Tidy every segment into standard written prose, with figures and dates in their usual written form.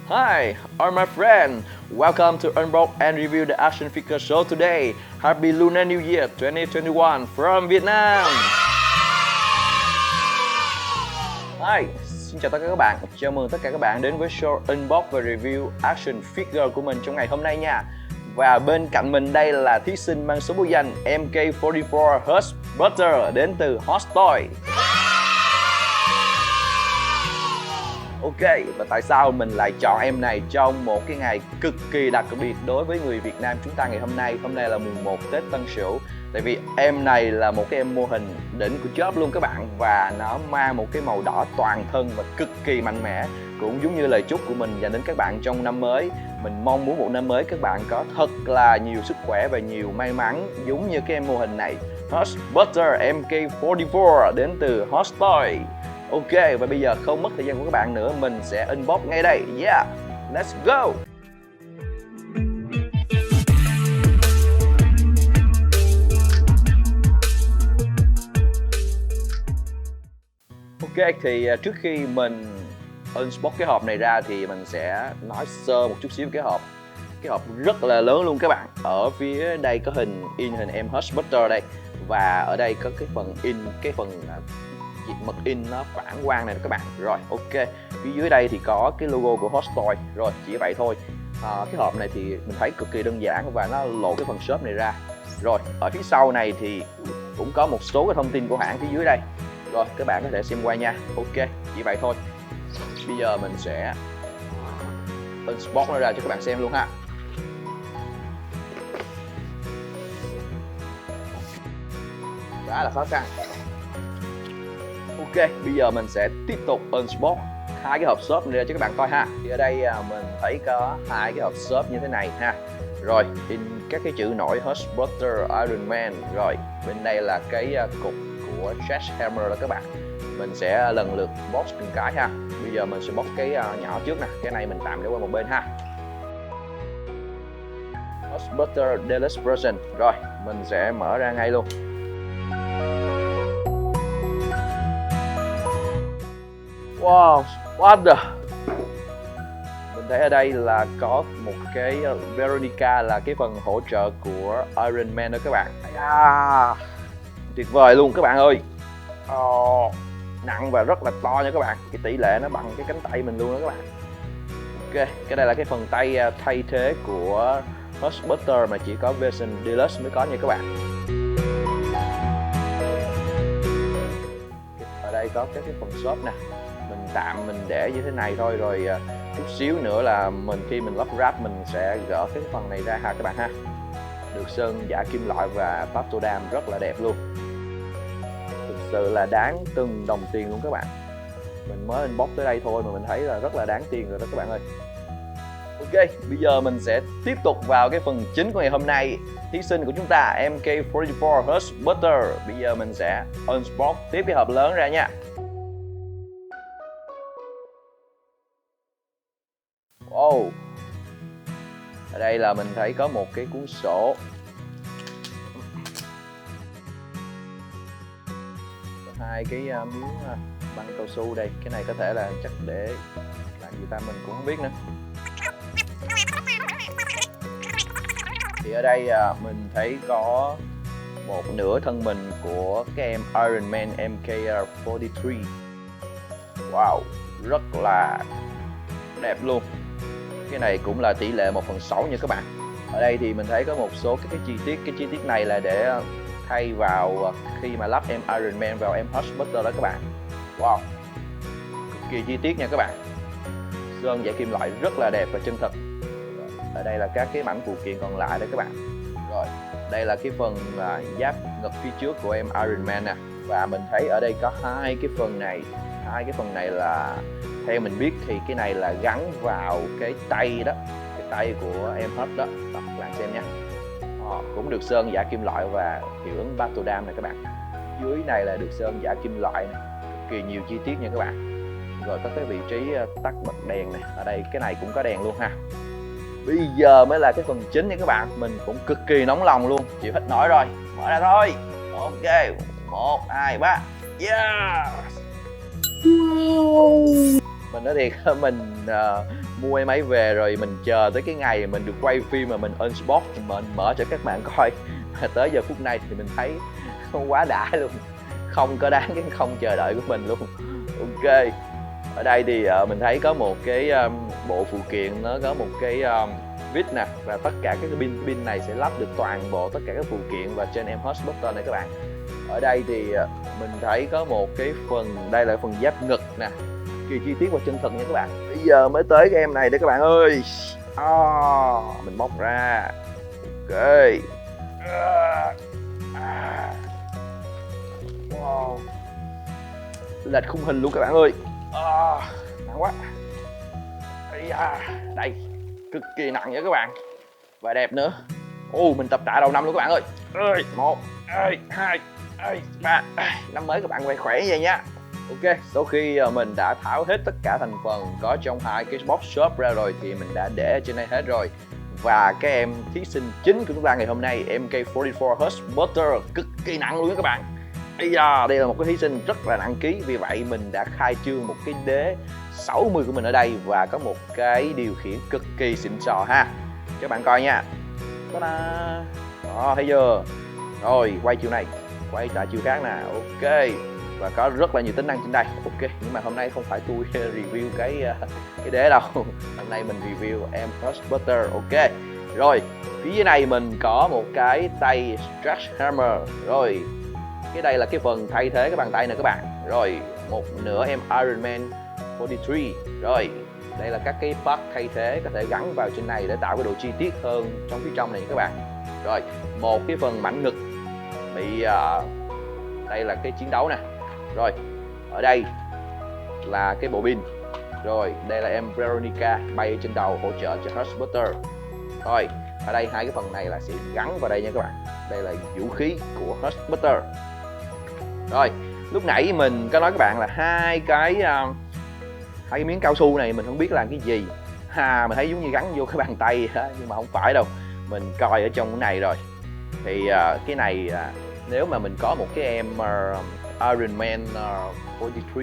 Hi, all my friends. Welcome to Unbox and Review the Action Figure Show today. Happy Lunar New Year 2021 from Vietnam. Hi, xin chào tất cả các bạn. Chào mừng tất cả các bạn đến với show Unbox và Review Action Figure của mình trong ngày hôm nay nha. Và bên cạnh mình đây là thí sinh mang số bút danh MK44 Hush Butter đến từ Hot Toy. Ok, và tại sao mình lại chọn em này trong một cái ngày cực kỳ đặc biệt đối với người Việt Nam chúng ta ngày hôm nay? Hôm nay là mùng 1 Tết Tân Sửu. Tại vì em này là một cái em mô hình đỉnh của job luôn các bạn. Và nó mang một cái màu đỏ toàn thân và cực kỳ mạnh mẽ. Cũng giống như lời chúc của mình dành đến các bạn trong năm mới. Mình mong muốn một năm mới các bạn có thật là nhiều sức khỏe và nhiều may mắn, giống như cái em mô hình này, Hush Butter MK44 đến từ Hot Toy. Ok, và bây giờ không mất thời gian của các bạn nữa, mình sẽ unbox ngay đây. Yeah, let's go. Ok, thì trước khi mình unbox cái hộp này ra thì mình sẽ nói sơ một chút xíu về cái hộp. Cái hộp rất là lớn luôn các bạn. Ở phía đây có hình em Hush Butter đây. Và ở đây có cái phần mực in nó phản quang này các bạn. Rồi, ok. Phía dưới đây thì có cái logo của Hot Toy. Rồi, chỉ vậy thôi. Cái hộp này thì mình thấy cực kỳ đơn giản và nó lộ cái phần shop này ra. Rồi, ở phía sau này thì cũng có một số cái thông tin của hãng phía dưới đây. Rồi, các bạn có thể xem qua nha. Ok, chỉ vậy thôi. Bây giờ mình sẽ unbox nó ra cho các bạn xem luôn ha. Đó là khó khăn. Ok, bây giờ mình sẽ tiếp tục unbox hai cái hộp xốp này ra cho các bạn coi ha. Thì ở đây mình thấy có hai cái hộp xốp như thế này ha. Rồi, in các cái chữ nổi Hush Butter Iron Man. Rồi, bên đây là cái cục của Sledgehammer đó các bạn. Mình sẽ lần lượt box từng cái ha. Bây giờ mình sẽ box cái nhỏ trước nè. Cái này mình tạm để qua một bên ha. Hush Butter Deluxe Version. Rồi, mình sẽ mở ra ngay luôn. Wow, what the... Mình thấy ở đây là có một cái Veronica là cái phần hỗ trợ của Iron Man đó các bạn. Tuyệt vời luôn các bạn ơi. Nặng và rất là to nha các bạn. Cái tỷ lệ nó bằng cái cánh tay mình luôn đó các bạn. Ok, cái đây là cái phần tay thay thế của Hush Butter mà chỉ có version Deluxe mới có nha các bạn. Ở đây có cái phần shop nè. Mình để như thế này thôi, rồi chút xíu nữa là khi mình lắp ráp mình sẽ gỡ cái phần này ra ha các bạn ha. Được sơn giả kim loại và Baptodam rất là đẹp luôn. Thực sự là đáng từng đồng tiền luôn các bạn. Mình mới unbox tới đây thôi mà mình thấy là rất là đáng tiền rồi đó các bạn ơi. Ok, bây giờ mình sẽ tiếp tục vào cái phần chính của ngày hôm nay. Thí sinh của chúng ta MK44 Hush Butter. Bây giờ mình sẽ unbox tiếp cái hộp lớn ra nha. Wow. Ở đây là mình thấy có một cái cuốn sổ. Có hai cái miếng băng cao su đây. Cái này có thể là chắc để làm gì ta mình cũng không biết nữa. Thì ở đây mình thấy có một nửa thân mình của cái em Iron Man MK43. Wow, rất là đẹp luôn. Cái này cũng là tỷ lệ 1/6 nha các bạn. Ở đây thì mình thấy có một số cái chi tiết. Cái chi tiết này là để thay vào khi mà lắp em Iron Man vào em Hush Butter đó các bạn. Wow, cực kỳ chi tiết nha các bạn. Sơn giả kim loại rất là đẹp và chân thật. Ở đây là các cái mảnh phụ kiện còn lại đó các bạn. Rồi, đây là cái phần giáp ngực phía trước của em Iron Man nè. Và mình thấy ở đây có hai cái phần này. Hai cái phần này là theo mình biết thì cái này là gắn vào cái tay đó, cái tay của em Hush đó. Các bạn xem nha. Cũng được sơn giả kim loại và hiệu ứng Baptodam này các bạn. Dưới này là được sơn giả kim loại này. Cực kỳ nhiều chi tiết nha các bạn. Rồi có cái vị trí tắt bật đèn này. Ở đây cái này cũng có đèn luôn ha. Bây giờ mới là cái phần chính nha các bạn. Mình cũng cực kỳ nóng lòng luôn. Chịu hết nổi rồi. Mở ra thôi. Ok, 1, 2, 3. Yeah. Mình nói thiệt mình mua em ấy về rồi mình chờ tới cái ngày mình được quay phim mà mình unbox mình mở cho các bạn coi. Tới giờ phút này thì mình thấy quá đã luôn, không có đáng cái không chờ đợi của mình luôn. Ok, ở đây thì mình thấy có một cái bộ phụ kiện, nó có một cái vít nè, và tất cả các cái pin này sẽ lắp được toàn bộ tất cả các phụ kiện vào trên em Hotspot này các bạn. Ở đây thì mình thấy có một cái phần, đây là phần giáp ngực nè, kỳ chi tiết và chân thực nha các bạn. Bây giờ mới tới cái em này đây các bạn ơi. Mình bóc ra. Ok. Wow, lệch khung hình luôn các bạn ơi. Nặng quá. Đây, cực kỳ nặng nha các bạn, và đẹp nữa. Mình tập tạ đầu năm luôn các bạn ơi. 1, 2, 3. Năm mới các bạn khỏe khỏe như vậy nha. Ok, sau khi mình đã tháo hết tất cả thành phần có trong hai cái box shop ra rồi thì mình đã để ở trên đây hết rồi. Và cái em thí sinh chính của chúng ta ngày hôm nay, MK44 Hotspot, cực kỳ nặng luôn các bạn. Đây là một cái thí sinh rất là nặng ký, vì vậy mình đã khai trương một cái đế 60 của mình ở đây và có một cái điều khiển cực kỳ xịn sò ha. Các bạn coi nha. Ta-da! Đó, thấy chưa? Rồi, quay chiều này, quay lại chiều khác nè. Ok. Và có rất là nhiều tính năng trên đây. Ok, nhưng mà hôm nay không phải tôi review cái đế đâu. Hôm nay mình review em Hotspot. Ok. Rồi, phía dưới này mình có một cái tay Stretch Hammer. Rồi, cái đây là cái phần thay thế cái bàn tay nè các bạn. Rồi, một nửa em Iron Man 43. Rồi, đây là các cái part thay thế có thể gắn vào trên này để tạo cái độ chi tiết hơn trong phía trong này các bạn. Rồi, một cái phần mảnh ngực bị đây là cái chiến đấu nè. Rồi, ở đây là cái bộ pin. Rồi, đây là em Veronica bay trên đầu hỗ trợ cho Hotspot. Rồi, ở đây hai cái phần này là sẽ gắn vào đây nha các bạn. Đây là vũ khí của Hotspot. Rồi, lúc nãy mình có nói các bạn là hai cái miếng cao su này mình không biết làm cái gì. Mình thấy giống như gắn vô cái bàn tay nhưng mà không phải đâu. Mình coi ở trong cái này rồi. Thì cái này nếu mà mình có một cái em Iron Man 43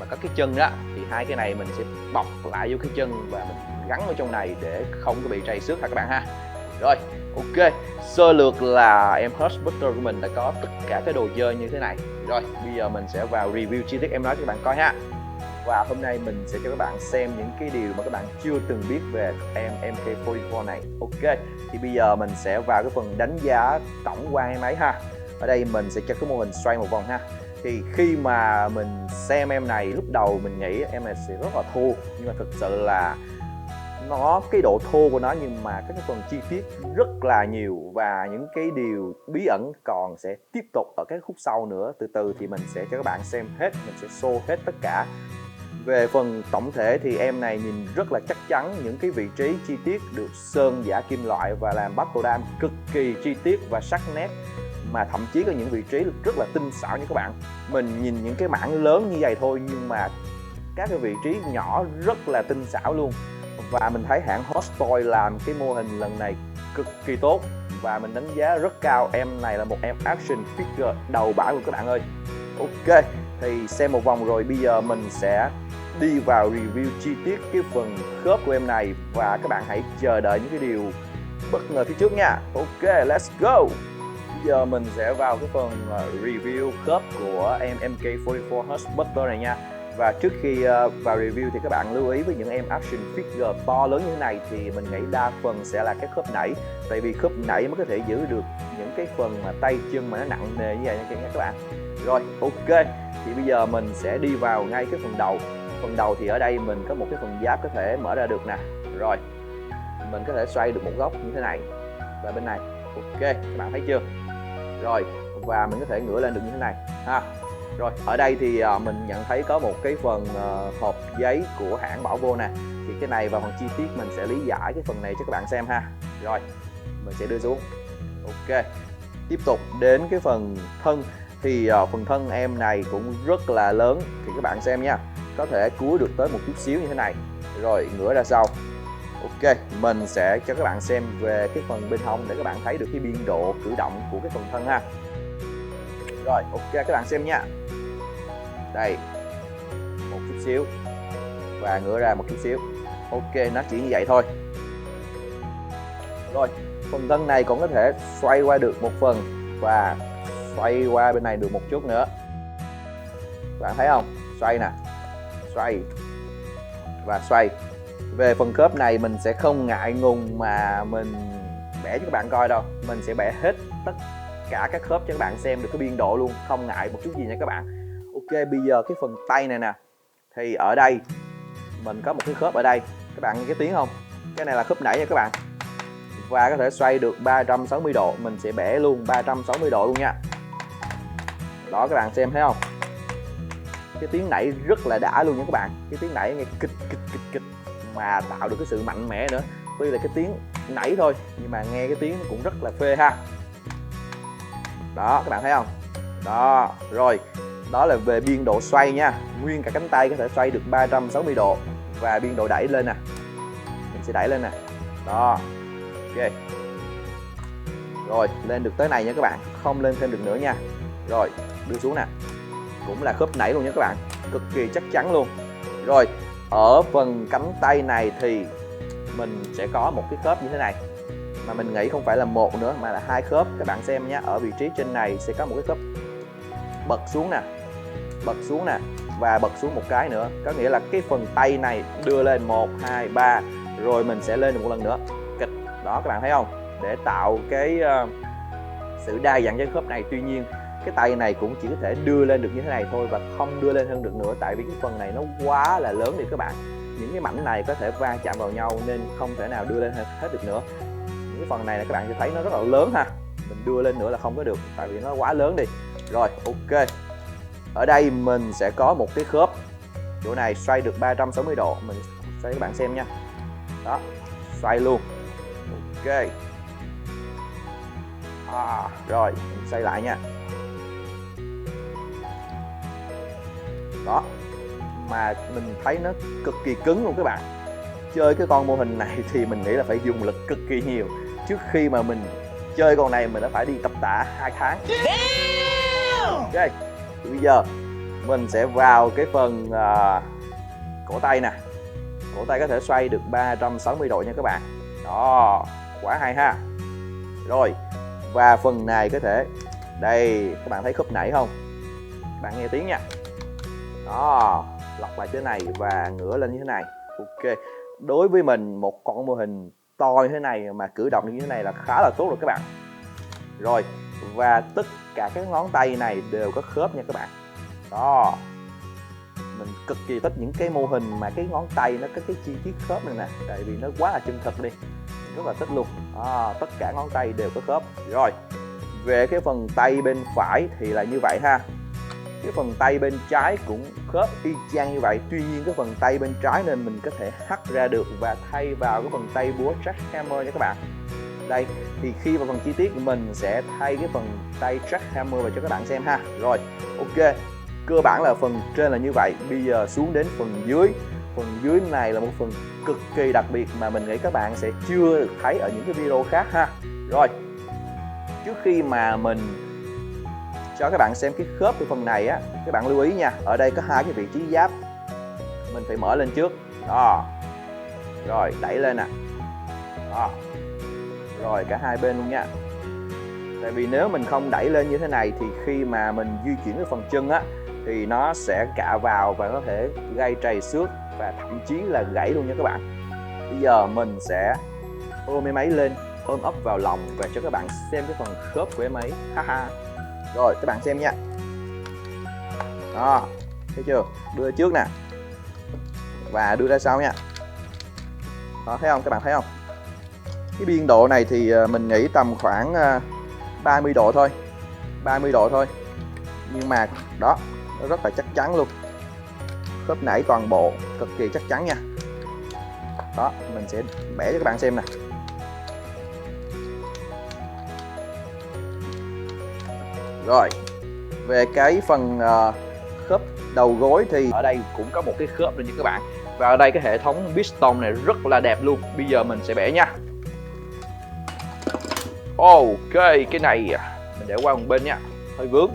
mà có cái chân đó thì hai cái này mình sẽ bọc lại vô cái chân và mình gắn ở trong này để không có bị trầy xước ha các bạn ha. Rồi, ok, sơ lược là em Hotspot của mình đã có tất cả cái đồ chơi như thế này. Rồi, bây giờ mình sẽ vào review chi tiết em nói cho các bạn coi ha. Và hôm nay mình sẽ cho các bạn xem những cái điều mà các bạn chưa từng biết về em MK44 này. Ok, thì bây giờ mình sẽ vào cái phần đánh giá tổng quan em ấy ha. Ở đây mình sẽ cho cái mô hình xoay một vòng ha. Thì khi mà mình xem em này, lúc đầu mình nghĩ em này sẽ rất là thô, nhưng mà thực sự là nó cái độ thô của nó nhưng mà các cái phần chi tiết rất là nhiều, và những cái điều bí ẩn còn sẽ tiếp tục ở các khúc sau nữa. Từ từ thì mình sẽ cho các bạn xem hết, mình sẽ show hết tất cả. Về phần tổng thể thì em này nhìn rất là chắc chắn, những cái vị trí chi tiết được sơn giả kim loại và làm buckle dam cực kỳ chi tiết và sắc nét, mà thậm chí có những vị trí rất là tinh xảo nha các bạn. Mình nhìn những cái mảng lớn như vậy thôi nhưng mà các cái vị trí nhỏ rất là tinh xảo luôn. Và mình thấy hãng Hot Toy làm cái mô hình lần này cực kỳ tốt và mình đánh giá rất cao. Em này là một em action figure đầu bãi của các bạn ơi. Ok, thì xem một vòng rồi bây giờ mình sẽ đi vào review chi tiết cái phần khớp của em này, và các bạn hãy chờ đợi những cái điều bất ngờ phía trước nha. Ok, let's go. Bây giờ mình sẽ vào cái phần review khớp của em MK44 Hotspot này nha. Và trước khi vào review thì các bạn lưu ý với những em action figure to lớn như thế này thì mình nghĩ đa phần sẽ là cái khớp nảy. Tại vì khớp nảy mới có thể giữ được những cái phần mà tay chân mà nó nặng nề như vậy nha các bạn. Rồi, ok, thì bây giờ mình sẽ đi vào ngay cái phần đầu. Phần đầu thì ở đây mình có một cái phần giáp có thể mở ra được nè. Rồi, mình có thể xoay được một góc như thế này và bên này. Ok, các bạn thấy chưa? Rồi, và mình có thể ngửa lên được như thế này ha. Rồi, ở đây thì mình nhận thấy có một cái phần hộp giấy của hãng bảo vô nè. Thì cái này vào phần chi tiết mình sẽ lý giải cái phần này cho các bạn xem ha. Rồi, mình sẽ đưa xuống. Ok, tiếp tục đến cái phần thân. Thì phần thân em này cũng rất là lớn. Thì các bạn xem nha, có thể cúi được tới một chút xíu như thế này. Rồi, ngửa ra sau. Ok, mình sẽ cho các bạn xem về cái phần bên hông để các bạn thấy được cái biên độ cử động của cái phần thân ha. Rồi, ok các bạn xem nha. Đây, một chút xíu. và ngửa ra một chút xíu. Ok, nó chỉ như vậy thôi. Rồi, phần thân này cũng có thể xoay qua được một phần và xoay qua bên này được một chút nữa. Bạn thấy không? Xoay nè, xoay và xoay. Về phần khớp này mình sẽ không ngại ngùng mà mình bẻ cho các bạn coi đâu. Mình sẽ bẻ hết tất cả các khớp cho các bạn xem được cái biên độ luôn, không ngại một chút gì nha các bạn. Ok, bây giờ cái phần tay này nè, thì ở đây mình có một cái khớp ở đây, các bạn nghe cái tiếng không? Cái này là khớp nãy nha các bạn, và có thể xoay được 360 độ. Mình sẽ bẻ luôn 360 độ luôn nha. Đó, các bạn xem thấy không? Cái tiếng nãy rất là đã luôn nha các bạn. Cái tiếng nãy nghe kịch kịch kịch kịch mà tạo được cái sự mạnh mẽ nữa. Tuy là cái tiếng nãy thôi nhưng mà nghe cái tiếng nó cũng rất là phê ha. Đó, các bạn thấy không? Đó, rồi. Đó là về biên độ xoay nha. Nguyên cả cánh tay có thể xoay được 360 độ. Và biên độ đẩy lên nè. Mình sẽ đẩy lên nè. Đó. Ok. Rồi, lên được tới này nha các bạn. Không lên thêm được nữa nha. Rồi, đưa xuống nè. Cũng là khớp nãy luôn nha các bạn. Cực kỳ chắc chắn luôn. Rồi, ở phần cánh tay này thì mình sẽ có một cái khớp như thế này. Mà mình nghĩ không phải là một nữa mà là hai khớp. Các bạn xem nhé, ở vị trí trên này sẽ có một cái khớp bật xuống nè, bật xuống nè và bật xuống một cái nữa. Có nghĩa là cái phần tay này đưa lên 1, 2, 3 rồi mình sẽ lên được một lần nữa. Kịch. Đó, các bạn thấy không? Để tạo cái sự đa dạng cho khớp này. Tuy nhiên cái tay này cũng chỉ có thể đưa lên được như thế này thôi và không đưa lên hơn được nữa, tại vì cái phần này nó quá là lớn đi các bạn. Những cái mảnh này có thể va chạm vào nhau nên không thể nào đưa lên hết được nữa. Những cái phần này là các bạn sẽ thấy nó rất là lớn ha. Mình đưa lên nữa là không có được tại vì nó quá lớn đi. Rồi, ok. Ở đây mình sẽ có một cái khớp chỗ này xoay được 360 độ. Mình xoay các bạn xem nha. Đó, xoay luôn. Ok. Rồi, mình xoay lại nha. Đó, mà mình thấy nó cực kỳ cứng luôn các bạn. Chơi cái con mô hình này thì mình nghĩ là phải dùng lực cực kỳ nhiều. Trước khi mà mình chơi con này mình đã phải đi tập tạ 2 tháng. Ok, thì bây giờ mình sẽ vào cái phần cổ tay nè. Cổ tay có thể xoay được 360 độ nha các bạn. Đó, quá hay ha. Rồi, và phần này có thể, đây, các bạn thấy khớp nãy không? Các bạn nghe tiếng nha. Đó, lọc lại thế này và ngửa lên như thế này. Ok, đối với mình một con mô hình to như thế này mà cử động như thế này là khá là tốt rồi các bạn. Rồi, và tất cả các ngón tay này đều có khớp nha các bạn. Đó, mình cực kỳ thích những cái mô hình mà cái ngón tay nó có cái chi tiết khớp này nè, tại vì nó quá là chân thật đi, mình rất là thích luôn. Tất cả ngón tay đều có khớp. Rồi, về cái phần tay bên phải thì là như vậy ha. Cái phần tay bên trái cũng khớp y chang như vậy. Tuy nhiên cái phần tay bên trái nên mình có thể hắt ra được và thay vào cái phần tay búa jackhammer nha các bạn. Đây, thì khi vào phần chi tiết mình sẽ thay cái phần tay jackhammer vào cho các bạn xem ha. Rồi, ok. Cơ bản là phần trên là như vậy. Bây giờ xuống đến phần dưới. Phần dưới này là một phần cực kỳ đặc biệt mà mình nghĩ các bạn sẽ chưa được thấy ở những cái video khác ha. Rồi, trước khi mà mình cho các bạn xem cái khớp của phần này á, các bạn lưu ý nha, ở đây có hai cái vị trí giáp, mình phải mở lên trước. Đó, rồi đẩy lên nè. Đó, rồi cả hai bên luôn nha. Tại vì nếu mình không đẩy lên như thế này thì khi mà mình di chuyển cái phần chân á thì nó sẽ cạ vào và có thể gây trầy xước và thậm chí là gãy luôn nha các bạn. Bây giờ mình sẽ ôm em ấy lên, ôm ấp vào lòng và cho các bạn xem cái phần khớp của em ấy. Haha. Rồi, các bạn xem nha. Đó, thấy chưa? Đưa trước nè và đưa ra sau nha. Đó, thấy không? Các bạn thấy không? Cái biên độ này thì mình nghĩ tầm khoảng 30 độ thôi. 30 độ thôi. Nhưng mà đó, nó rất là chắc chắn luôn. Khớp nãy toàn bộ cực kỳ chắc chắn nha. Đó, mình sẽ bẻ cho các bạn xem nè. Rồi, về cái phần khớp đầu gối thì ở đây cũng có một cái khớp nữa nha các bạn. Và ở đây cái hệ thống piston này rất là đẹp luôn. Bây giờ mình sẽ bẻ nha. Ok, cái này mình để qua một bên nha, hơi vướng.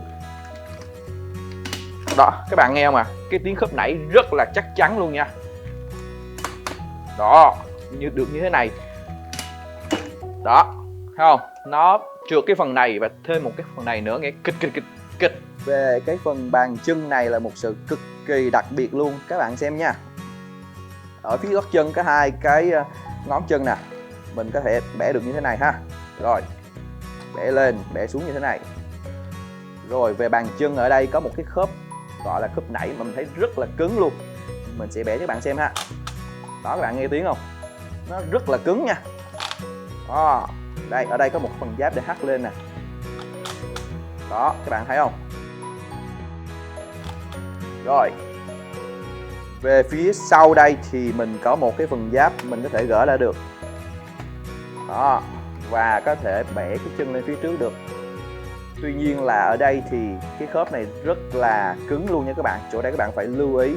Đó, các bạn nghe không ạ? Cái tiếng khớp nãy rất là chắc chắn luôn nha. Đó, được như thế này. Đó, thấy không? Nó trượt cái phần này và thêm một cái phần này nữa, nghe kịch kịch kịch kịch. Về cái phần bàn chân này là một sự cực kỳ đặc biệt luôn, các bạn xem nha. Ở phía gót chân có hai cái ngón chân nè, mình có thể bẻ được như thế này ha. Rồi, bẻ lên, bẻ xuống như thế này. Rồi về bàn chân ở đây có một cái khớp gọi là khớp nảy mà mình thấy rất là cứng luôn. Mình sẽ bẻ cho các bạn xem ha. Đó, các bạn nghe tiếng không? Nó rất là cứng nha. Đó, đây, ở đây có một phần giáp để hắt lên nè. Đó, các bạn thấy không? Rồi, về phía sau đây thì mình có một cái phần giáp mình có thể gỡ ra được. Đó, và có thể bẻ cái chân lên phía trước được. Tuy nhiên là ở đây thì cái khớp này rất là cứng luôn nha các bạn. Chỗ đây các bạn phải lưu ý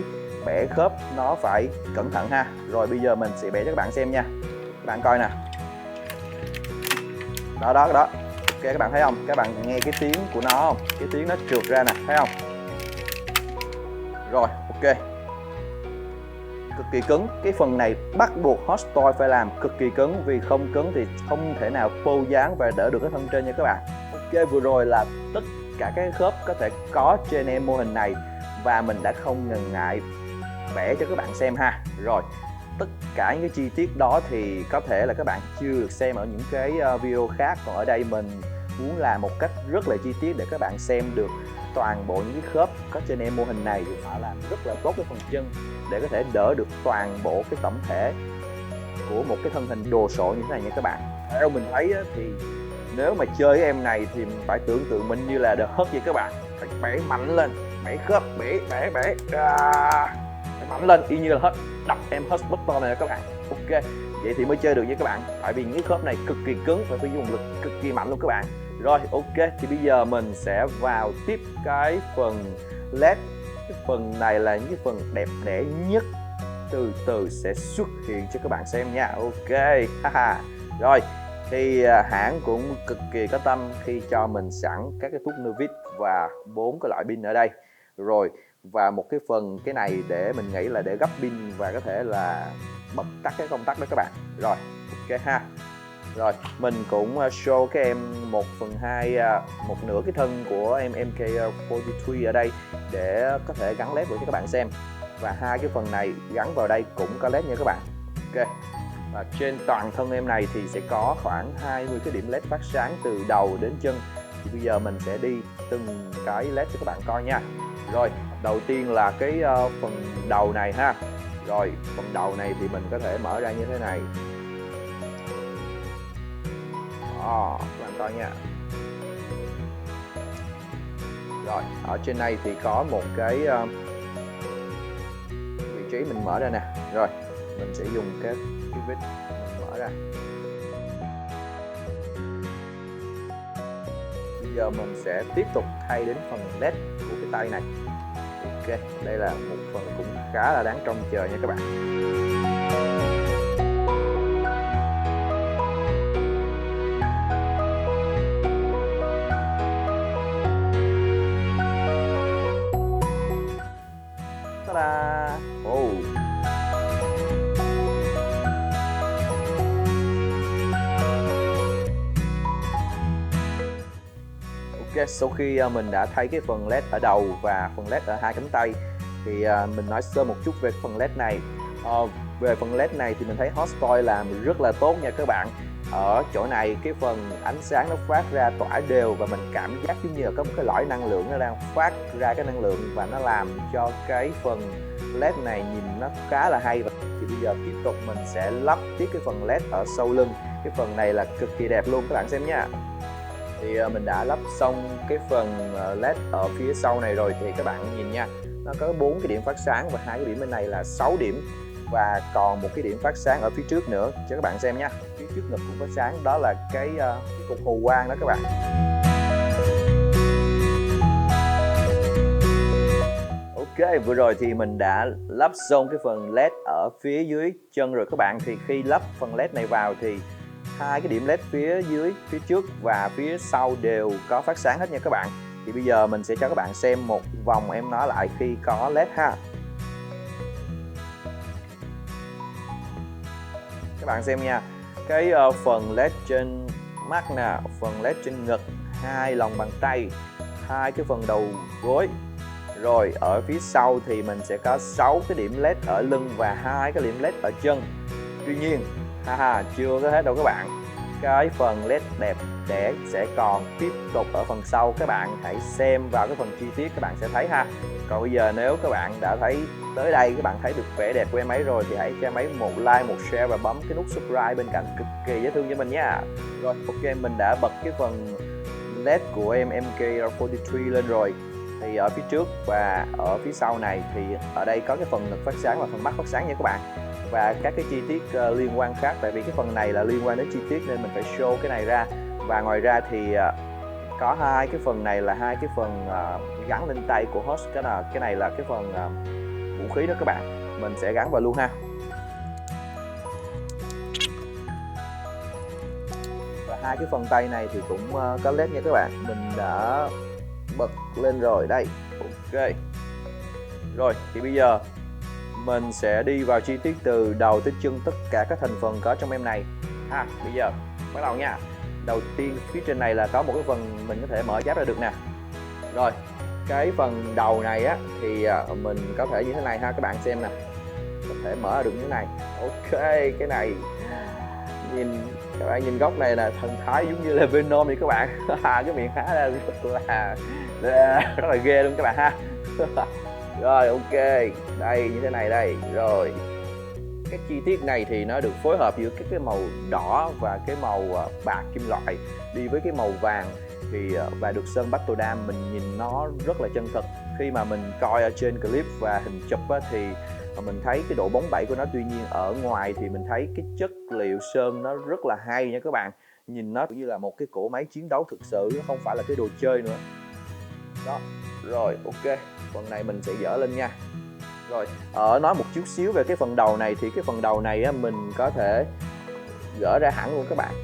bẻ khớp nó phải cẩn thận ha. Rồi bây giờ mình sẽ bẻ cho các bạn xem nha. Các bạn coi nè. Đó đó đó. Ok, các bạn thấy không? Các bạn nghe cái tiếng của nó không? Cái tiếng nó trượt ra nè, thấy không? Rồi, ok. Cực kỳ cứng. Cái phần này bắt buộc Hot Toy phải làm cực kỳ cứng, vì không cứng thì không thể nào phô dáng và đỡ được cái thân trên nha các bạn. Ok, vừa rồi là tất cả các khớp có thể có trên em mô hình này và mình đã không ngần ngại vẽ cho các bạn xem ha. Rồi, tất cả những cái chi tiết đó thì có thể là các bạn chưa được xem ở những cái video khác, còn ở đây mình muốn làm một cách rất là chi tiết để các bạn xem được toàn bộ những cái khớp có trên em mô hình này. Họ làm rất là tốt cái phần chân để có thể đỡ được toàn bộ cái tổng thể của một cái thân hình đồ sộ như thế này nha các bạn. Theo mình thấy thì nếu mà chơi cái em này thì mình phải tưởng tượng mình như là The Hulk vậy các bạn, phải bẻ mạnh lên, bẻ khớp, bẻ mạnh lên y như là Hulk, đập em Hulk Buster này các bạn. Ok, vậy thì mới chơi được với các bạn, tại vì những cái khớp này cực kỳ cứng và phải dùng lực cực kỳ mạnh luôn các bạn. Rồi, ok, thì bây giờ mình sẽ vào tiếp cái phần LED. Cái phần này là những cái phần đẹp đẽ nhất, từ từ sẽ xuất hiện cho các bạn xem nha. Ok, haha. Rồi, thì hãng cũng cực kỳ có tâm khi cho mình sẵn các cái thuốc Novit và 4 cái loại pin ở đây. Rồi, và một cái phần cái này để mình nghĩ là để gấp pin và có thể là bật tắt cái công tắc đó các bạn. Rồi, ok ha. Rồi, mình cũng show các em 1/2, một nửa cái thân của em MK43 ở đây để có thể gắn led vào cho các bạn xem. Và hai cái phần này gắn vào đây cũng có led nha các bạn. Ok. Và trên toàn thân em này thì sẽ có khoảng 20 cái điểm led phát sáng từ đầu đến chân. Thì bây giờ mình sẽ đi từng cái led cho các bạn coi nha. Rồi, đầu tiên là cái phần đầu này ha. Rồi, phần đầu này thì mình có thể mở ra như thế này. Đó, các bạn coi nha. Rồi, ở trên đây thì có một cái vị trí mình mở ra nè. Rồi, mình sẽ dùng cái vít mình mở ra. Bây giờ mình sẽ tiếp tục thay đến phần led của cái tay này. Ok, đây là một phần cũng khá là đáng trông chờ nha các bạn. Ta-da! Oh. Ok, sau khi mình đã thay cái phần led ở đầu và phần led ở hai cánh tay thì mình nói sơ một chút về phần led này. Về phần led này thì mình thấy Hot Toy làm rất là tốt nha các bạn. Ở chỗ này cái phần ánh sáng nó phát ra tỏa đều và mình cảm giác giống như là có một cái lõi năng lượng nó đang phát ra cái năng lượng và nó làm cho cái phần led này nhìn nó khá là hay. Thì bây giờ tiếp tục mình sẽ lắp tiếp cái phần led ở sau lưng. Cái phần này là cực kỳ đẹp luôn các bạn xem nha. Thì mình đã lắp xong cái phần led ở phía sau này rồi thì các bạn nhìn nha, nó có 4 cái điểm phát sáng và hai cái điểm bên này là 6 điểm và còn một cái điểm phát sáng ở phía trước nữa cho các bạn xem nha. Phía trước ngực cũng phát sáng, đó là cái cục hồ quang đó các bạn. Ok, vừa rồi thì mình đã lắp xong cái phần led ở phía dưới chân rồi các bạn. Thì khi lắp phần led này vào thì hai cái điểm led phía dưới, phía trước và phía sau đều có phát sáng hết nha các bạn. Thì bây giờ mình sẽ cho các bạn xem một vòng em nói lại khi có led ha. Các bạn xem nha, cái phần led trên mắt nè, phần led trên ngực, 2 lòng bàn tay, 2 cái phần đầu gối. Rồi ở phía sau thì mình sẽ có 6 cái điểm led ở lưng và 2 cái điểm led ở chân. Tuy nhiên, chưa có hết đâu các bạn. Cái phần led đẹp đẽ sẽ còn tiếp tục ở phần sau, các bạn hãy xem vào cái phần chi tiết các bạn sẽ thấy ha. Còn bây giờ nếu các bạn đã thấy tới đây, các bạn thấy được vẻ đẹp của em ấy rồi thì hãy cho em ấy một like, một share và bấm cái nút subscribe bên cạnh, cực kỳ dễ thương cho mình nha. Rồi ok, mình đã bật cái phần led của em MKR43 lên rồi. Thì ở phía trước và ở phía sau này thì ở đây có cái phần ngực phát sáng và phần mắt phát sáng nha các bạn. Và các cái chi tiết liên quan khác, tại vì cái phần này là liên quan đến chi tiết nên mình phải show cái này ra. Và ngoài ra thì có 2 cái phần này là 2 cái phần gắn lên tay của host. Cái này là cái phần vũ khí đó các bạn, mình sẽ gắn vào luôn ha. Và 2 cái phần tay này thì cũng có led nha các bạn, mình đã bật lên rồi đây. Ok, rồi thì bây giờ mình sẽ đi vào chi tiết từ đầu tới chân tất cả các thành phần có trong em này ha. Bây giờ bắt đầu nha. Đầu tiên phía trên này là có một cái phần mình có thể mở giáp ra được nè. Rồi cái phần đầu này á thì mình có thể như thế này ha, các bạn xem nè, có thể mở ra được như thế này. Ok, cái này nhìn, các bạn nhìn góc này là thần thái giống như là Venom vậy các bạn. Cái miệng há ra rất là ghê luôn các bạn ha. Rồi ok, đây như thế này đây. Rồi cái chi tiết này thì nó được phối hợp giữa cái màu đỏ và cái màu bạc kim loại đi với cái màu vàng thì và được sơn Battle Dam, mình nhìn nó rất là chân thực. Khi mà mình coi ở trên clip và hình chụp á, thì mình thấy cái độ bóng bẩy của nó. Tuy nhiên ở ngoài thì mình thấy cái chất liệu sơn nó rất là hay nha các bạn. Nhìn nó như là một cái cỗ máy chiến đấu thực sự, nó không phải là cái đồ chơi nữa. Đó, rồi ok, phần này mình sẽ dỡ lên nha. Rồi, nói một chút xíu về cái phần đầu này thì cái phần đầu này á, mình có thể gỡ ra hẳn luôn các bạn.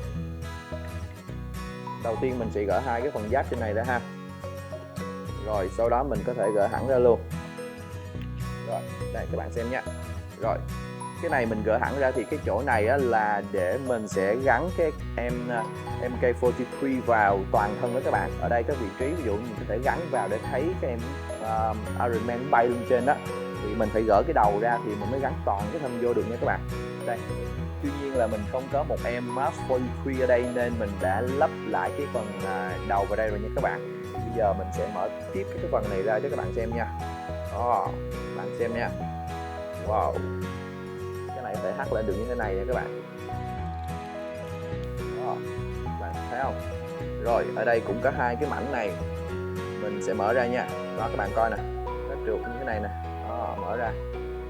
Đầu tiên mình sẽ gỡ 2 cái phần giáp trên này ra ha. Rồi sau đó mình có thể gỡ hẳn ra luôn. Rồi, đây các bạn xem nha. Rồi, cái này mình gỡ hẳn ra thì cái chỗ này á, là để mình sẽ gắn cái MK43 vào toàn thân đó các bạn. Ở đây có vị trí ví dụ mình có thể gắn vào để thấy cái em Iron Man bay lên trên đó. Thì mình phải gỡ cái đầu ra thì mình mới gắn toàn cái thân vô được nha các bạn. Đây. Tuy nhiên là mình không có một em Mask 43 ở đây nên mình đã lắp lại cái phần đầu vào đây rồi nha các bạn. Bây giờ mình sẽ mở tiếp cái phần này ra cho các bạn xem nha. Các bạn xem nha. Wow, cái này có thể hắt lên được như thế này nha các bạn. Các bạn thấy không? Rồi ở đây cũng có 2 cái mảnh này, mình sẽ mở ra nha. Đó các bạn coi nè, nó trượt như thế này nè. Mở ra,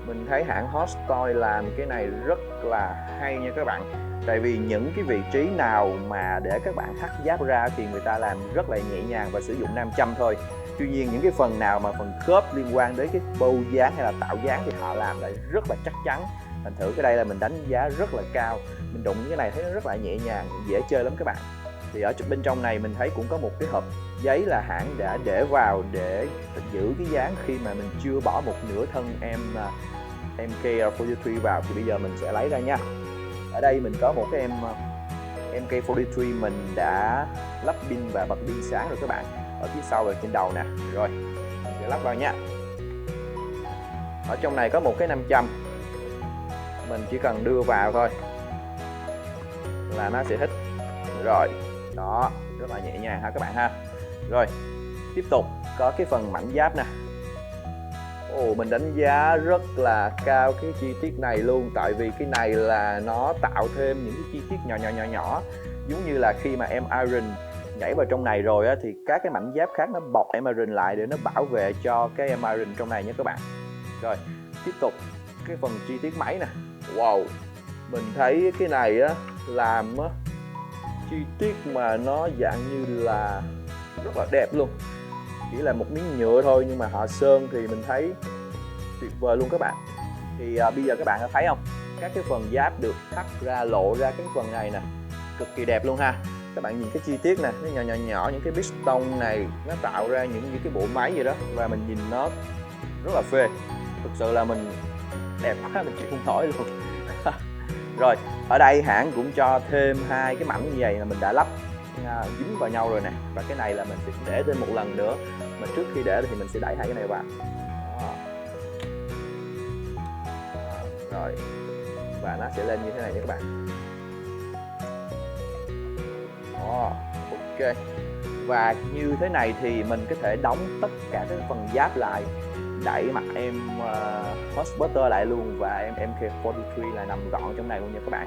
mình thấy hãng Hot Toys làm cái này rất là hay nha các bạn. Tại vì những cái vị trí nào mà để các bạn thắt giáp ra thì người ta làm rất là nhẹ nhàng và sử dụng nam châm thôi. Tuy nhiên những cái phần nào mà phần khớp liên quan đến cái bâu dáng hay là tạo dáng thì họ làm lại rất là chắc chắn. Thành thử cái đây là mình đánh giá rất là cao. Mình đụng cái này thấy nó rất là nhẹ nhàng, dễ chơi lắm các bạn. Thì ở bên trong này mình thấy cũng có một cái hộp giấy là hãng đã để vào để giữ cái dáng khi mà mình chưa bỏ một nửa thân em MK43 vào. Thì bây giờ mình sẽ lấy ra nha. Ở đây mình có một cái em MK43 mình đã lắp pin và bật pin sáng rồi các bạn. Ở phía sau và trên đầu nè. Rồi mình sẽ lắp vào nha. Ở trong này có một cái 500, mình chỉ cần đưa vào thôi là nó sẽ hít. Rồi đó, rất là nhẹ nhàng ha các bạn ha. Rồi tiếp tục có cái phần mảnh giáp nè. Mình đánh giá rất là cao cái chi tiết này luôn. Tại vì cái này là nó tạo thêm những cái chi tiết nhỏ. Giống như là khi mà em Iron nhảy vào trong này rồi á, thì các cái mảnh giáp khác nó bọc em Iron lại để nó bảo vệ cho cái em Iron trong này nha các bạn. Rồi tiếp tục cái phần chi tiết máy nè. Wow, mình thấy cái này á làm á chi tiết mà nó dạng như là rất là đẹp luôn. Chỉ là một miếng nhựa thôi nhưng mà họ sơn thì mình thấy tuyệt vời luôn các bạn. Thì bây giờ các bạn thấy không, các cái phần giáp được thắt ra, lộ ra cái phần này nè, cực kỳ đẹp luôn ha. Các bạn nhìn cái chi tiết nè, nó nhỏ những cái piston này nó tạo ra những cái bộ máy vậy đó, và mình nhìn nó rất là phê. Thực sự là mình đẹp quá, mình chịu không nổi luôn. Rồi, ở đây hãng cũng cho thêm hai cái mảnh như vậy là mình đã lắp dính vào nhau rồi nè. Và cái này là mình sẽ để thêm một lần nữa, mà trước khi để thì mình sẽ đẩy hai cái này vào. Đó. Rồi, và nó sẽ lên như thế này nha các bạn. Đó, ok. Và như thế này thì mình có thể đóng tất cả các phần giáp lại, đẩy mặt em Horsbuster lại luôn, và em MK43 là nằm gọn trong này luôn nha các bạn.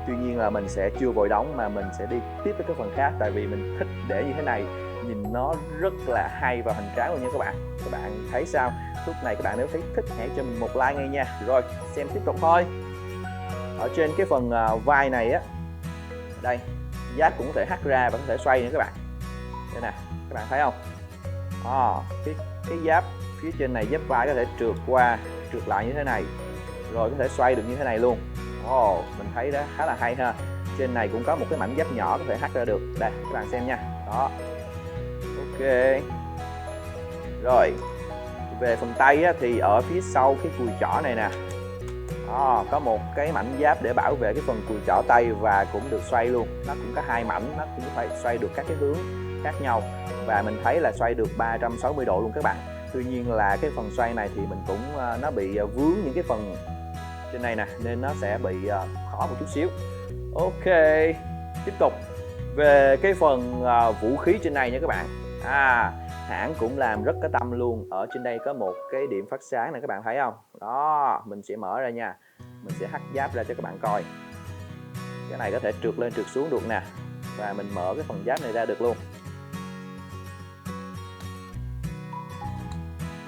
Tuy nhiên là mình sẽ chưa vội đóng mà mình sẽ đi tiếp với cái phần khác, tại vì mình thích để như thế này, nhìn nó rất là hay và hoành tráng luôn nha các bạn. Các bạn thấy sao? Lúc này các bạn nếu thấy thích hãy cho mình một like ngay nha. Rồi, xem tiếp tục thôi. Ở trên cái phần vai này á, đây, giáp cũng có thể hất ra và có thể xoay nữa các bạn. Đây nè, các bạn thấy không? Cái giáp phía trên này, giáp vai có thể trượt qua, trượt lại như thế này, rồi có thể xoay được như thế này luôn. Mình thấy đó khá là hay ha. Trên này cũng có một cái mảnh giáp nhỏ có thể hất ra được. Đây, các bạn xem nha. Đó. Ok. Rồi, về phần tay á, thì ở phía sau cái cùi chỏ này nè, có một cái mảnh giáp để bảo vệ cái phần cùi chỏ tay và cũng được xoay luôn. Nó cũng có hai mảnh, nó cũng phải xoay được các cái hướng khác nhau, và mình thấy là xoay được 360 độ luôn các bạn. Tuy nhiên là cái phần xoay này thì mình cũng nó bị vướng những cái phần trên này nè, nên nó sẽ bị khó một chút xíu. Ok, tiếp tục về cái phần vũ khí trên này nha các bạn. Hãng cũng làm rất có tâm luôn. Ở trên đây có một cái điểm phát sáng này, các bạn thấy không? Đó, mình sẽ mở ra nha. Mình sẽ hất giáp ra cho các bạn coi. Cái này có thể trượt lên trượt xuống được nè, và mình mở cái phần giáp này ra được luôn.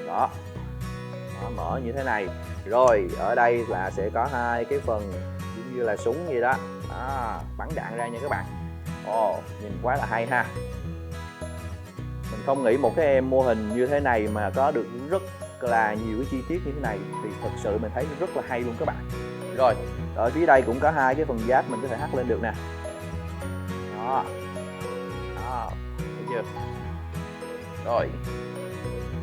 Đó, mở như thế này. Rồi, ở đây là sẽ có hai cái phần giống như là súng gì đó, bắn đạn ra nha các bạn. Nhìn quá là hay ha. Mình không nghĩ một cái em mô hình như thế này mà có được rất là nhiều cái chi tiết như thế này, thì thật sự mình thấy rất là hay luôn các bạn. Rồi, ở phía đây cũng có hai cái phần giáp mình có thể hất lên được nè. Đó, thấy chưa? Rồi,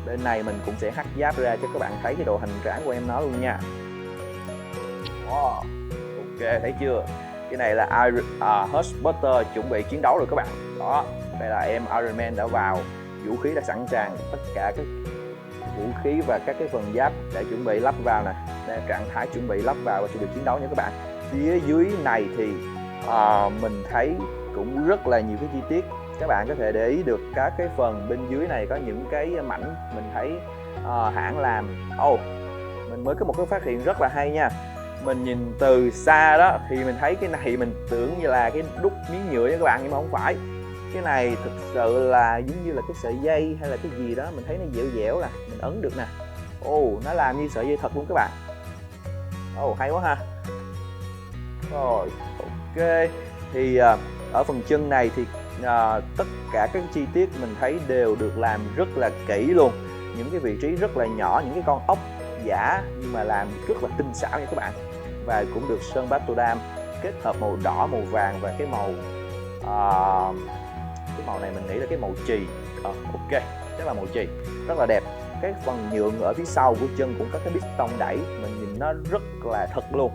bên này mình cũng sẽ hất giáp ra cho các bạn thấy cái độ hoành tráng của em nó luôn nha. Ok, thấy chưa? Cái này là Horsbuster chuẩn bị chiến đấu rồi các bạn. Đó, đây là em Iron Man đã vào, vũ khí đã sẵn sàng, tất cả các vũ khí và các cái phần giáp để chuẩn bị lắp vào nè. Đây, trạng thái chuẩn bị lắp vào và chuẩn bị chiến đấu nha các bạn. Phía dưới này thì mình thấy cũng rất là nhiều cái chi tiết. Các bạn có thể để ý được các cái phần bên dưới này có những cái mảnh mình thấy hãng làm. Mình mới có một cái phát hiện rất là hay nha. Mình nhìn từ xa đó thì mình thấy cái này mình tưởng như là cái đúc miếng nhựa nha các bạn, nhưng mà không phải. Cái này thực sự là giống như là cái sợi dây hay là cái gì đó, mình thấy nó dẻo dẻo là mình ấn được nè. Nó làm như sợi dây thật luôn các bạn. Hay quá ha. Rồi, ok. Thì ở phần chân này thì tất cả các chi tiết mình thấy đều được làm rất là kỹ luôn. Những cái vị trí rất là nhỏ, những cái con ốc giả nhưng mà làm rất là tinh xảo nha các bạn. Và cũng được sơn Bastodam kết hợp màu đỏ, màu vàng và cái màu này mình nghĩ là cái màu chì. Ok, chắc là màu chì, rất là đẹp. Cái phần nhượng ở phía sau của chân cũng có cái piston đẩy, mình nhìn nó rất là thật luôn.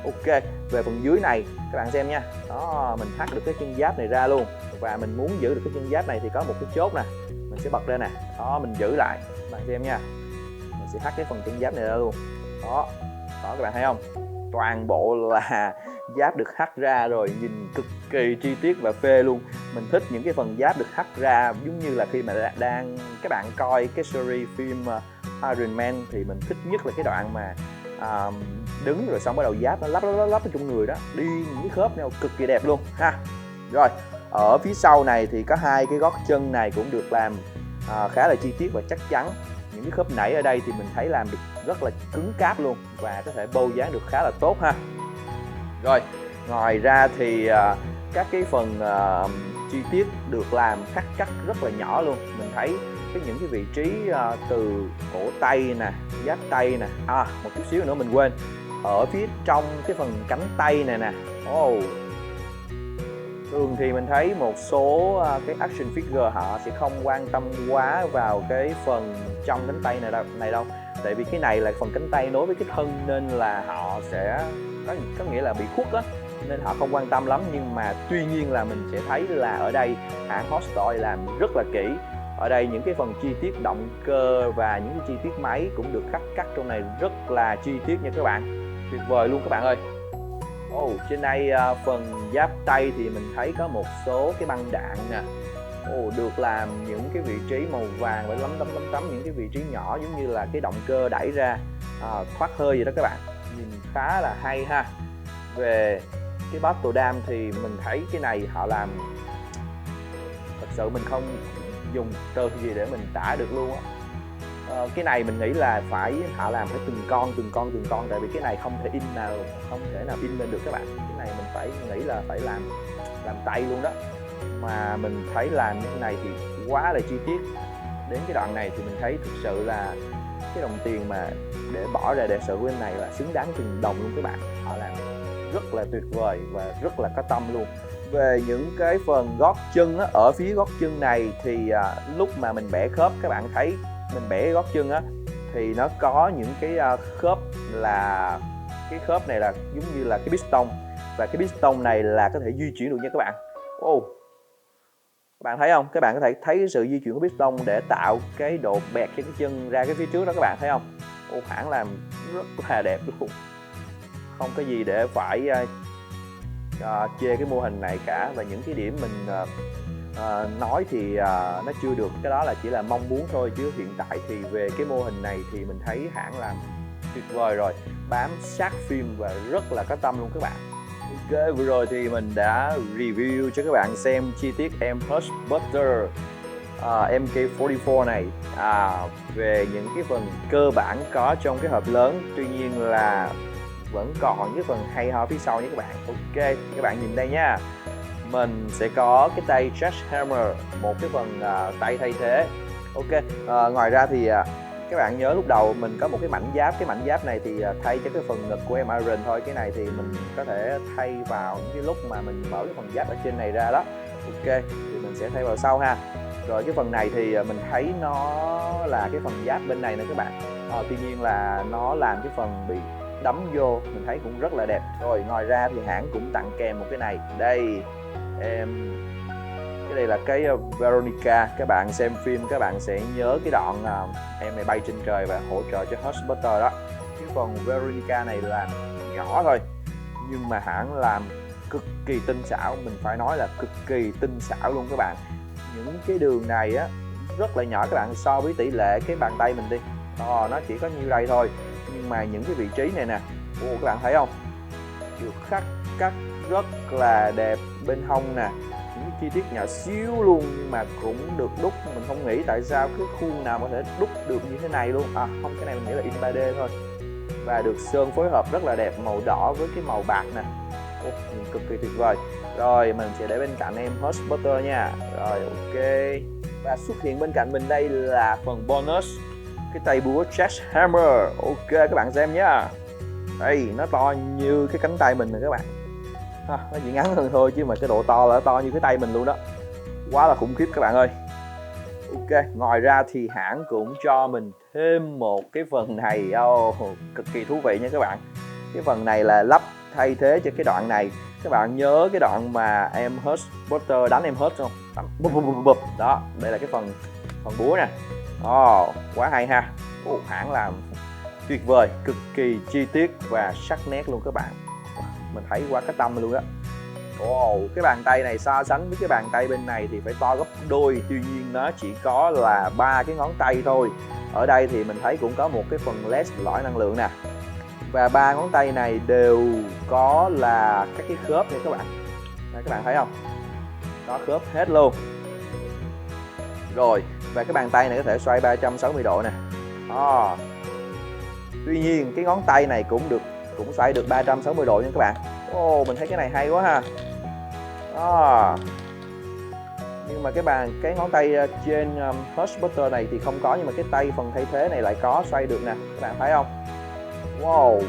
Ok, về phần dưới này các bạn xem nha. Đó, mình thắt được cái chân giáp này ra luôn, và mình muốn giữ được cái chân giáp này thì có một cái chốt nè, mình sẽ bật ra nè. Đó, mình giữ lại, các bạn xem nha. Mình sẽ thắt cái phần chân giáp này ra luôn. Đó, các bạn thấy không? Toàn bộ là giáp được hất ra rồi, nhìn cực kỳ chi tiết và phê luôn. Mình thích những cái phần giáp được hất ra, giống như là khi mà các bạn coi cái series phim Iron Man thì mình thích nhất là cái đoạn mà đứng rồi xong bắt đầu giáp nó lắp ở trong người đó, đi những cái khớp nhau cực kỳ đẹp luôn ha. Rồi, ở phía sau này thì có hai cái gót chân này cũng được làm khá là chi tiết và chắc chắn. Những cái khớp nảy ở đây thì mình thấy làm được rất là cứng cáp luôn, và có thể bâu dáng được khá là tốt ha. Rồi, ngoài ra thì các cái phần chi tiết được làm cắt rất là nhỏ luôn. Mình thấy những cái vị trí từ cổ tay nè, giáp tay nè. Một chút xíu nữa mình quên, ở phía trong cái phần cánh tay này nè. Thường thì mình thấy một số cái action figure họ sẽ không quan tâm quá vào cái phần trong cánh tay này đâu. Tại vì cái này là phần cánh tay nối với cái thân, nên là họ sẽ có nghĩa là bị khuất á, nên họ không quan tâm lắm. Nhưng mà tuy nhiên là mình sẽ thấy là ở đây hãng Hot Toys làm rất là kỹ. Ở đây những cái phần chi tiết động cơ và những cái chi tiết máy cũng được cắt trong này rất là chi tiết nha các bạn. Tuyệt vời luôn các bạn ơi. Trên đây phần giáp tay thì mình thấy có một số cái băng đạn nè. Được làm những cái vị trí màu vàng và lấm những cái vị trí nhỏ giống như là cái động cơ đẩy ra thoát hơi vậy đó các bạn. Nhìn khá là hay ha. Về cái battle dam thì mình thấy cái này họ làm thật sự mình không dùng từ gì để mình tả được luôn á. Cái này mình nghĩ là họ làm phải từng con, tại vì cái này không thể in in lên được các bạn. Cái này mình phải nghĩ là phải làm tay luôn đó. Mà mình thấy làm như thế này thì quá là chi tiết. Đến cái đoạn này thì mình thấy thực sự là cái đồng tiền mà để bỏ ra để sự bên này là xứng đáng từng đồng luôn các bạn. Họ làm rất là tuyệt vời và rất là có tâm luôn. Về những cái phần gót chân á, ở phía gót chân này thì lúc mà mình bẻ khớp, các bạn thấy mình bẻ gót chân á thì nó có những cái khớp, là cái khớp này là giống như là cái piston, và cái piston này là có thể di chuyển được nha các bạn. Các bạn thấy không? Các bạn có thể thấy cái sự di chuyển của piston để tạo cái độ bẹt cho cái chân ra cái phía trước đó, các bạn thấy không? Hãng làm rất là đẹp luôn. Không có gì để phải chê cái mô hình này cả. Và những cái điểm mình nói thì nó chưa được, cái đó là chỉ là mong muốn thôi, chứ hiện tại thì về cái mô hình này thì mình thấy hãng làm tuyệt vời rồi, bám sát phim và rất là có tâm luôn các bạn. Ok, vừa rồi thì mình đã review cho các bạn xem chi tiết Amherst Buster MK44 này về những cái phần cơ bản có trong cái hộp lớn. Tuy nhiên là vẫn còn cái phần hay ho phía sau nha các bạn. Ok, các bạn nhìn đây nha, mình sẽ có cái tay Jackhammer, một cái phần tay thay thế. Ok, ngoài ra thì các bạn nhớ lúc đầu mình có một cái mảnh giáp. Cái mảnh giáp này thì thay cho cái phần ngực của em Iron thôi. Cái này thì mình có thể thay vào những cái lúc mà mình mở cái phần giáp ở trên này ra đó. Ok, thì mình sẽ thay vào sau ha. Rồi cái phần này thì mình thấy nó là cái phần giáp bên này nè các bạn. Tuy nhiên là nó làm cái phần bị đấm vô, mình thấy cũng rất là đẹp. Rồi ngoài ra thì hãng cũng tặng kèm một cái này. Đây, cái đây là cái Veronica. Các bạn xem phim các bạn sẽ nhớ cái đoạn em này bay trên trời và hỗ trợ cho Hot Butter đó. Cái phần Veronica này là nhỏ thôi, nhưng mà hãng làm cực kỳ tinh xảo. Mình phải nói là cực kỳ tinh xảo luôn các bạn. Những cái đường này á rất là nhỏ các bạn, so với tỷ lệ cái bàn tay mình đi, nó chỉ có nhiêu đây thôi. Nhưng mà những cái vị trí này nè, các bạn thấy không, được cắt rất là đẹp. Bên hông nè, những cái chi tiết nhỏ xíu luôn nhưng mà cũng được đúc. Mình không nghĩ tại sao cái khuôn nào có thể đúc được như thế này luôn. Không, cái này mình nghĩ là in 3D thôi. Và được sơn phối hợp rất là đẹp, màu đỏ với cái màu bạc nè, nhìn cực kỳ tuyệt vời. Rồi mình sẽ để bên cạnh em Hot Butter nha. Rồi ok, và xuất hiện bên cạnh mình đây là phần bonus, cái tay búa Jackhammer. Ok, các bạn xem nhá. Đây, nó to như cái cánh tay mình nè các bạn. Nó chỉ ngắn hơn thôi chứ mà cái độ to là to như cái tay mình luôn đó. Quá là khủng khiếp các bạn ơi. Ok, ngoài ra thì hãng cũng cho mình thêm một cái phần này cực kỳ thú vị nha các bạn. Cái phần này là lắp thay thế cho cái đoạn này. Các bạn nhớ cái đoạn mà em Hot Butter đánh em Hot không? Đó, đây là cái phần búa nè. Quá hay ha. Hãng làm tuyệt vời, cực kỳ chi tiết và sắc nét luôn các bạn. Mình thấy quá cái tâm luôn đó. Cái bàn tay này so sánh với cái bàn tay bên này thì phải to gấp đôi. Tuy nhiên nó chỉ có là 3 cái ngón tay thôi. Ở đây thì mình thấy cũng có một cái phần led lõi năng lượng nè. Và 3 ngón tay này đều có là các cái khớp này các bạn. Đây, các bạn thấy không? Có khớp hết luôn. Rồi, và cái bàn tay này có thể xoay 360 độ nè. Tuy nhiên cái ngón tay này cũng xoay được 360 độ nha các bạn. Mình thấy cái này hay quá ha. Nhưng mà cái ngón tay trên Hot Butter này thì không có, nhưng mà cái tay phần thay thế này lại có xoay được nè. Các bạn thấy không? Wow.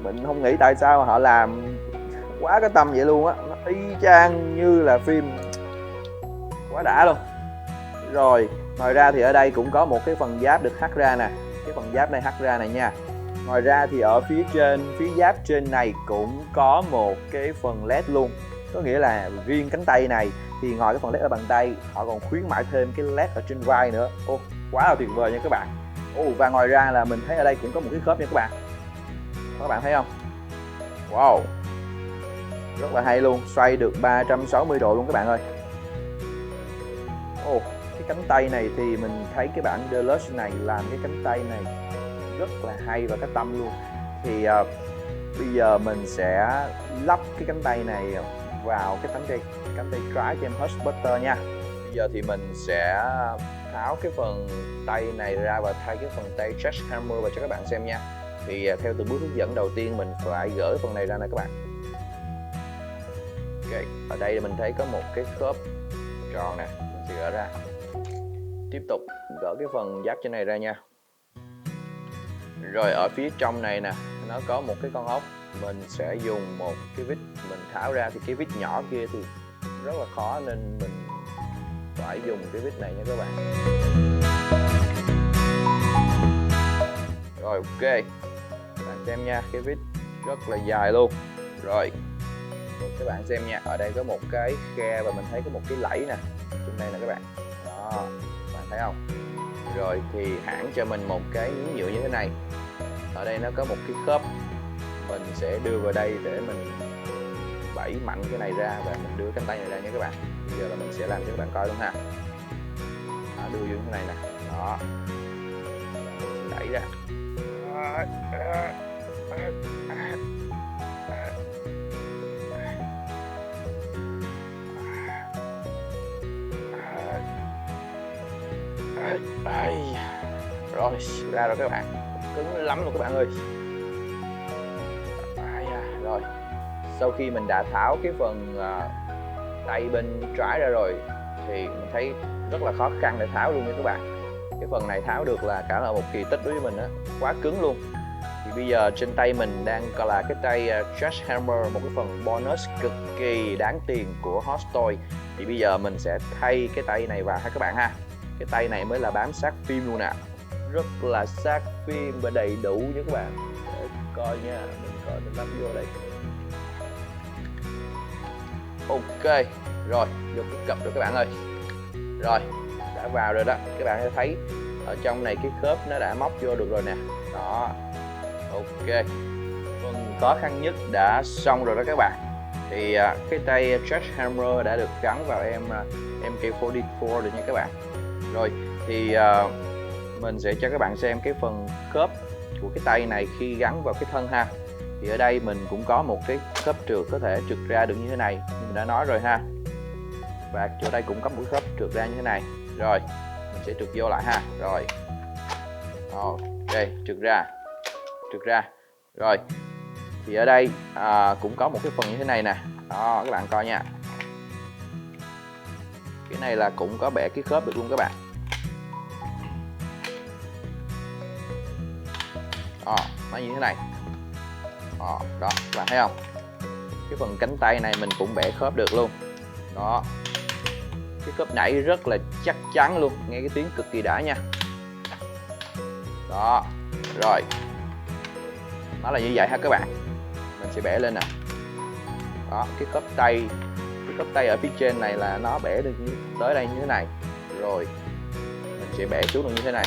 Mình không nghĩ tại sao họ làm quá cái tâm vậy luôn á. Nó y chang như là phim. Quá đã luôn. Rồi, ngoài ra thì ở đây cũng có một cái phần giáp được hắt ra nè. cái phần giáp này hắt ra này nha. Ngoài ra thì ở phía giáp trên này cũng có một cái phần led luôn. Có nghĩa là riêng cánh tay này thì ngoài cái phần led ở bàn tay, họ còn khuyến mãi thêm cái led ở trên vai nữa. Ô, quá là tuyệt vời nha các bạn. Và ngoài ra là mình thấy ở đây cũng có một cái khớp nha các bạn. Các bạn thấy không? Wow, rất là hay luôn, xoay được 360 độ luôn các bạn ơi. Cái cánh tay này thì mình thấy cái bản Deluxe này làm cái cánh tay này rất là hay và cái tâm luôn. Thì bây giờ mình sẽ lắp cái cánh tay này vào cái cánh tay trái cho em Hustbuster nha. Bây giờ thì mình sẽ tháo cái phần tay này ra và thay cái phần tay Sledgehammer vào cho các bạn xem nha. Thì theo từ bước hướng dẫn đầu tiên mình phải gỡ phần này ra nè các bạn. Ok, ở đây mình thấy có một cái khớp tròn nè, mình sẽ gỡ ra. Tiếp tục gỡ cái phần giáp trên này ra nha. Rồi ở phía trong này nè, nó có một cái con ốc. Mình sẽ dùng một cái vít mình tháo ra, thì cái vít nhỏ kia thì rất là khó nên mình phải dùng cái vít này nha các bạn. Rồi ok, bạn xem nha, cái vít rất là dài luôn. Rồi các bạn xem nha, ở đây có một cái khe và mình thấy có một cái lẫy nè trên đây nè các bạn. Đó, bạn thấy không? Rồi thì hãng cho mình một cái miếng nhựa như thế này. Ở đây nó có một cái khớp, mình sẽ đưa vào đây để mình bẩy mạnh cái này ra và mình đưa cánh tay này ra nha các bạn. Bây giờ là mình sẽ làm cho các bạn coi luôn ha. Đó, đưa vô như thế này nè. Đó, đẩy ra. Rồi ra rồi các bạn, cứng lắm luôn các bạn ơi. Rồi sau khi mình đã tháo cái phần tay bên trái ra rồi thì mình thấy rất là khó khăn để tháo luôn nha các bạn. Cái phần này tháo được là cả là một kỳ tích đối với mình á, quá cứng luôn. Thì bây giờ trên tay mình đang còn là cái tay Sledgehammer, một cái phần bonus cực kỳ đáng tiền của Hot Toys. Thì bây giờ mình sẽ thay cái tay này vào ha các bạn ha. Cái tay này mới là bám sát phim luôn nè, rất là sát phim và đầy đủ nha các bạn. Để coi nha, mình lắp vô đây. Ok, rồi vô cái cặp rồi các bạn ơi. Rồi, đã vào rồi đó. Các bạn thấy ở trong này cái khớp nó đã móc vô được rồi nè. Đó, ok. Phần khó khăn nhất đã xong rồi đó các bạn. Thì cái tay Sledgehammer đã được gắn vào em MK44 rồi nha các bạn. Rồi thì mình sẽ cho các bạn xem cái phần khớp của cái tay này khi gắn vào cái thân ha. Thì ở đây mình cũng có một cái khớp trượt có thể trượt ra được như thế này, như mình đã nói rồi ha. Và chỗ đây cũng có một cái khớp trượt ra như thế này. Rồi mình sẽ trượt vô lại ha. Rồi ok, trượt ra. Rồi thì ở đây cũng có một cái phần như thế này nè. Đó, các bạn coi nha. Cái này là cũng có bẻ cái khớp được luôn các bạn. Nó như thế này. Đó, các bạn thấy không? Cái phần cánh tay này mình cũng bẻ khớp được luôn. Đó, cái khớp nãy rất là chắc chắn luôn, nghe cái tiếng cực kỳ đã nha. Đó, rồi nó là như vậy ha các bạn. Mình sẽ bẻ lên nè. Đó, cái khớp tay ở phía trên này là nó bẻ được tới đây như thế này. Rồi mình sẽ bẻ xuống được như thế này.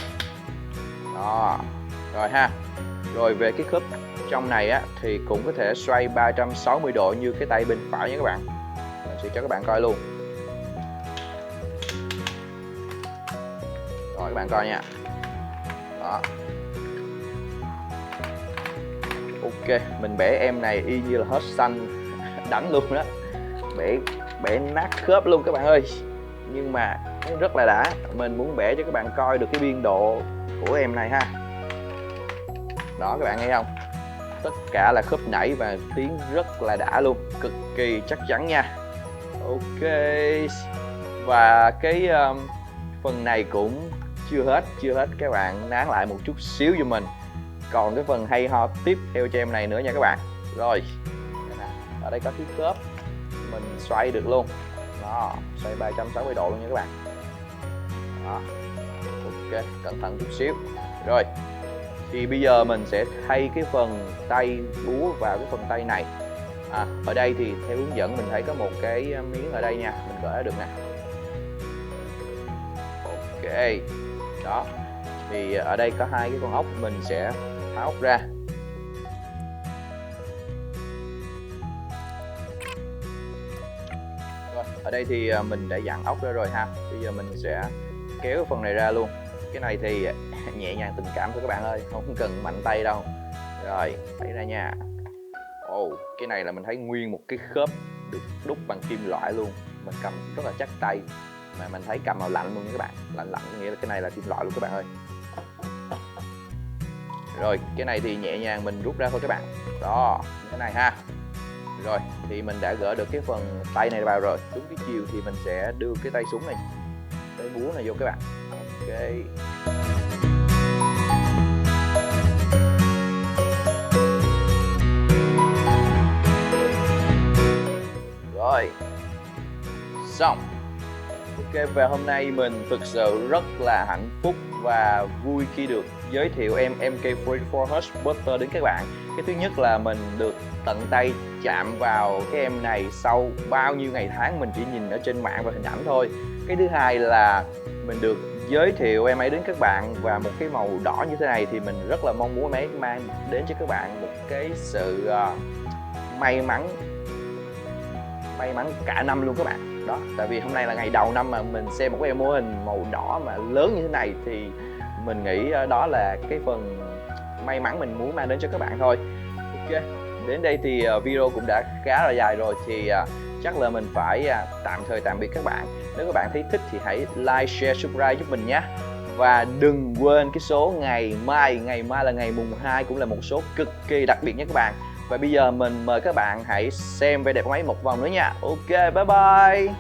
Đó, rồi ha. Rồi về cái khớp trong này á thì cũng có thể xoay 360 độ như cái tay bên phải nha các bạn. Mình sẽ cho các bạn coi luôn. Rồi các bạn coi nha. Đó. Ok, mình bẻ em này y như là hết xanh đánh luôn đó. Bẻ nát khớp luôn các bạn ơi. Nhưng mà rất là đã. Mình muốn bẻ cho các bạn coi được cái biên độ của em này ha. Đó, các bạn nghe không? Tất cả là khớp nảy và tiếng rất là đã luôn, cực kỳ chắc chắn nha. Ok. Và cái phần này cũng chưa hết các bạn, nán lại một chút xíu giùm mình. Còn cái phần hay ho tiếp theo cho em này nữa nha các bạn. Rồi, ở đây có cái khớp mình xoay được luôn. Đó, xoay 360 độ luôn nha các bạn. Đó. Ok, cẩn thận chút xíu. Rồi, Thì bây giờ mình sẽ thay cái phần tay búa vào cái phần tay này. Ở đây thì theo hướng dẫn mình thấy có một cái miếng ở đây nha, mình gỡ được nè. Ok, đó. Thì ở đây có hai cái con ốc, mình sẽ tháo ốc ra. Rồi, ở đây thì mình đã dặn ốc ra rồi ha. Bây giờ mình sẽ kéo cái phần này ra luôn. Cái này thì nhẹ nhàng tình cảm thôi các bạn ơi, không cần mạnh tay đâu. Rồi, lấy ra nha. Cái này là mình thấy nguyên một cái khớp được đúc bằng kim loại luôn. Mình cầm rất là chắc tay, mà mình thấy cầm màu lạnh luôn nha các bạn. Lạnh nghĩa là cái này là kim loại luôn các bạn ơi. Rồi, cái này thì nhẹ nhàng mình rút ra thôi các bạn. Đó, cái này ha. Rồi, thì mình đã gỡ được cái phần tay này vào rồi. Đúng cái chiều thì mình sẽ đưa cái tay súng này, tay búa này vô các bạn. Ok. Rồi, xong. Ok, và hôm nay mình thực sự rất là hạnh phúc và vui khi được giới thiệu em MK44 Hush Buster đến các bạn. Cái thứ nhất là mình được tận tay chạm vào cái em này sau bao nhiêu ngày tháng mình chỉ nhìn ở trên mạng và hình ảnh thôi. Cái thứ hai là mình được giới thiệu em ấy đến các bạn, và một cái màu đỏ như thế này thì mình rất là mong muốn em ấy mang đến cho các bạn một cái sự may mắn cả năm luôn các bạn. Đó, tại vì hôm nay là ngày đầu năm mà mình xem một cái mô hình màu đỏ mà lớn như thế này thì mình nghĩ đó là cái phần may mắn mình muốn mang đến cho các bạn thôi. Ok, đến đây thì video cũng đã khá là dài rồi, thì chắc là mình phải tạm thời tạm biệt các bạn. Nếu các bạn thấy thích thì hãy like, share, subscribe giúp mình nhé. Và đừng quên cái số ngày mai là ngày mùng 2, cũng là một số cực kỳ đặc biệt nha các bạn. Và bây giờ mình mời các bạn hãy xem vẻ đẹp của máy một vòng nữa nha. Ok, bye bye.